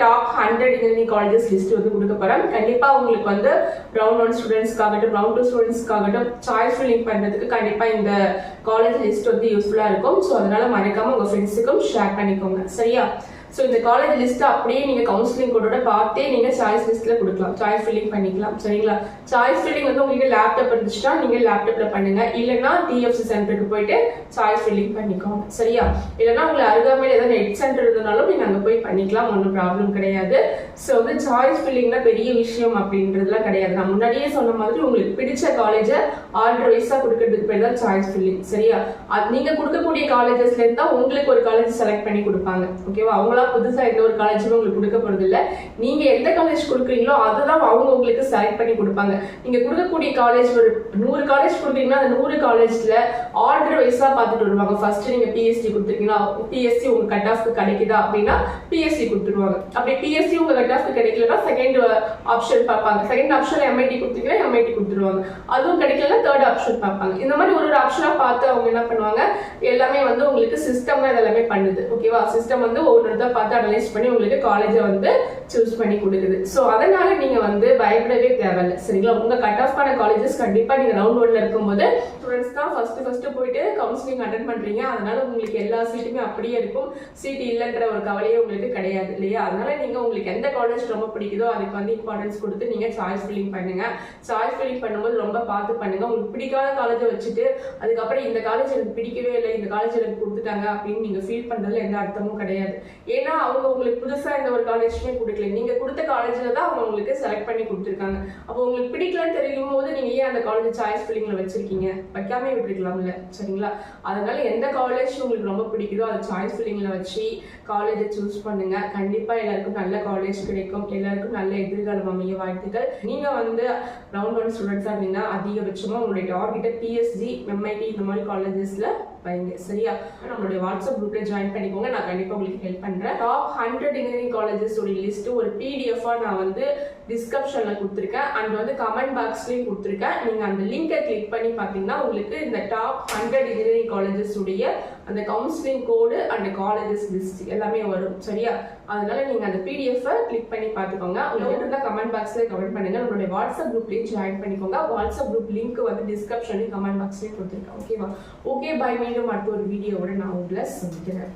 Top 100 engineering colleges list வந்து கொடுக்க போறேன். கண்டிப்பா உங்களுக்கு வந்து ரவுண்ட் 1 ஸ்டூடெண்ட்ஸ்க்காகட்டும் ரவுண்ட் 2 ஸ்டூடெண்ட்ஸ்க்காகட்டும் சாய்ஸ் ஃபில்லிங் பண்றதுக்கு கண்டிப்பா இந்த காலேஜ் லிஸ்ட் வந்து யூஸ்ஃபுல்லா இருக்கும். ஸோ அதனால மறக்காம உங்க ஃப்ரெண்ட்ஸுக்கும் ஷேர் பண்ணிக்கோங்க. சரியா? ஸோ இந்த காலேஜ் லிஸ்ட் அப்படியே நீங்க கவுன்சிலிங் கோடோட பார்த்தே நீங்க சாய்ஸ் லிஸ்ட்ல கொடுக்கலாம், சாய்ஸ் ஃபில்லிங் பண்ணிக்கலாம். சரிங்களா? சாய்ஸ் ஃபில்லிங் வந்து உங்களுக்கு லேப்டாப் இருந்துச்சுன்னா நீங்க லேப்டாப்ல பண்ணுங்க, இல்லைன்னா டிஎஃப்சி சென்டருக்கு போயிட்டு சாய்ஸ் ஃபில்லிங் பண்ணிக்கோங்க. சரியா? இல்லைன்னா உங்களுக்கு அருகாமையில் ஏதாவது நெட் சென்டர் இருந்தாலும் நீங்க அங்கே போய் பண்ணிக்கலாம், ஒன்றும் ப்ராப்ளம் கிடையாது. ஸோ வந்து சாய்ஸ் ஃபில்லிங்னா பெரிய விஷயம் அப்படின்றதுலாம் கிடையாது. நான் முன்னாடியே சொன்ன மாதிரி உங்களுக்கு பிடிச்ச காலேஜை ஆர்டர் வைஸா கொடுக்கறதுக்கு பேர் தான் சாய்ஸ் ஃபில்லிங். சரியா? அது நீங்க கொடுக்கக்கூடிய காலேஜஸ்ல இருந்தா உங்களுக்கு ஒரு காலேஜ் செலக்ட் பண்ணி கொடுப்பாங்க. ஓகேவா? அவங்களா புதுசா எந்த ஒரு காலேஜுமே உங்களுக்கு கொடுக்க போறது இல்ல. நீங்க எந்த காலேஜ் கொடுக்குறீங்களோ அதுதான் அவங்க உங்களுக்கு செலக்ட் பண்ணி கொடுப்பாங்க. நீங்க கொடுக்கக்கூடிய காலேஜ் ஒரு 100 காலேஜ் கொடுக்குறீங்கன்னா அந்த 100 காலேஜ்ல ஆர்டர் வைஸா பார்த்துட்டு வருவாங்க. ஃபர்ஸ்ட் நீங்க பிஎஸ்சி கொடுத்துருக்கீங்கன்னா பிஎஸ்சி உங்க கட் ஆஃப்க்கு கிடைக்குதா அப்படின்னா பிஎஸ்சி கொடுத்துருவாங்க. அப்படி பிஎஸ்சி உங்க கட் ஆஃப்க்கு கிடைக்கலன்னா செகண்ட் ஆப்ஷன் பார்ப்பாங்க. செகண்ட் ஆப்ஷன் எம்ஐடி கொடுத்தீங்கன்னா எம்ஐடி கொடுத்துருவாங்க. அதுவும் கிடைக்கலன்னா தேர்ட் ஆப்ஷன் பார்ப்பாங்க. இந்த மாதிரி ஒரு ஆப்ஷனா பார்த்து அவங்க என்ன பண்ணுவாங்க, எல்லாமே வந்து உங்களுக்கு சிஸ்டம் தான் இதெல்லாமே பண்ணுது. ஓகேவா? சிஸ்டம் வந்து ஒவ்வொரு பார்த்து அனலைஸ் பண்ணி உங்களுக்கு காலேஜை வந்து சூஸ் பண்ணி கொடுக்குது. ஸோ அதனால நீங்க வந்து பயப்படவே தேவையில்லை. சரிங்களா? உங்க கட் ஆஃப் ஆன காலேஜஸ் கண்டிப்பா நீங்க ரவுண்ட் 1ல இருக்கும்போது ஸ்டூடெண்ட்ஸ் தான் ஃபர்ஸ்ட் போயிட்டு கவுன்சிலிங் அட்டென்ட் பண்றீங்க. அதனால உங்களுக்கு எல்லா சீட்டுமே அப்படியே இருக்கும், சீட் இல்லைன்ற ஒரு கவலையே உங்களுக்கு கிடையாது இல்லையா? அதனால நீங்க உங்களுக்கு எந்த காலேஜ் ரொம்ப பிடிக்குதோ அதுக்கு வந்து இம்பார்ட்டன்ஸ் கொடுத்து நீங்க சாய்ஸ் ஃபில்லிங் பண்ணுங்க. சாய்ஸ் ஃபில்லிங் பண்ணும்போது ரொம்ப பார்த்து பண்ணுங்க. உங்களுக்கு பிடிக்காத காலேஜை வச்சுட்டு அதுக்கப்புறம் இந்த காலேஜ் எனக்கு பிடிக்கவே இல்லை, இந்த காலேஜ் எனக்கு கொடுத்துட்டாங்க அப்படின்னு நீங்க ஃபீல் பண்றதுல எந்த அர்த்தமும் கிடையாது. ஏன்னா அவங்க உங்களுக்கு புதுசா இந்த ஒரு காலேஜுமே கொடுக்கல, நீங்க கொடுத்த காலேஜ்ல தான் அவங்க உங்களுக்கு செலக்ட் பண்ணி கொடுத்துருக்காங்க. அப்போ உங்களுக்கு பிடிக்கலன்னு தெரியும் போது நீங்க ஏன் அந்த காலேஜ் சாய்ஸ் ஃபில்லிங்ல வச்சிருக்கீங்க? வைக்காம விட்டுருக்கலாம்ல. சரிங்களா? அதனால எந்த காலேஜ் உங்களுக்கு ரொம்ப பிடிக்குதோ அதை சாய்ஸ் ஃபில்லிங்ல வச்சு காலேஜை சூஸ் பண்ணுங்க. கண்டிப்பா எல்லாருக்கும் நல்ல காலேஜ் கிடைக்கும், எல்லாருக்கும் நல்ல எதிர்காலம் அமைய வாழ்த்துக்கள். நீங்க வந்து ரவுண்ட் 1 ஸ்டூடெண்ட்ஸா இருந்தீங்கன்னா அதிகபட்சமா உங்களுடைய டார்கெட்டை பிஎஸ்ஜி எம்ஐடி இந்த மாதிரி காலேஜஸ்ல வைங்க. சரியா? நம்மளுடைய வாட்ஸ்அப் குரூப்ல ஜாயின் பண்ணிக்கோங்க, நான் கண்டிப்பா உங்களுக்கு ஹெல்ப் பண்றேன். டாப் 100 இன்ஜினியரிங் காலேஜஸ் உடைய லிஸ்ட் ஒரு பிடிஎஃப் நான் வந்து டிஸ்கிரிப்ஷன்ல கொடுத்துருக்கேன் அண்ட் வந்து கமெண்ட் பாக்ஸ்லயும் கொடுத்துருக்கேன். நீங்க அந்த லிங்கை கிளிக் பண்ணி பாத்தீங்கன்னா உங்களுக்கு இந்த டாப் 100 இன்ஜினியரிங் காலேஜஸ் உடைய அந்த counselling code and colleges list எல்லாமே வரும். சரியா? அதனால நீங்க அந்த பிடிஎஃப் கிளிக் பண்ணி பாத்துக்கோங்க. உங்களுக்கு கமெண்ட் பாக்ஸ்ல கமெண்ட் பண்ணுங்க. நம்மளுடைய வாட்ஸ்அப் குரூப்லயும் ஜாயின் பண்ணிக்கோங்க. வாட்ஸ்அப் குரூப் லிங்க் வந்து டிஸ்கிரிப்ஷன்லயும் கமெண்ட் பாக்ஸ்லயும் கொடுத்துருக்கேன். ஓகேவா? Okay, bye. மீண்டும் அடுத்த ஒரு வீடியோவோட நான் உங்களை சந்திக்கிறேன்.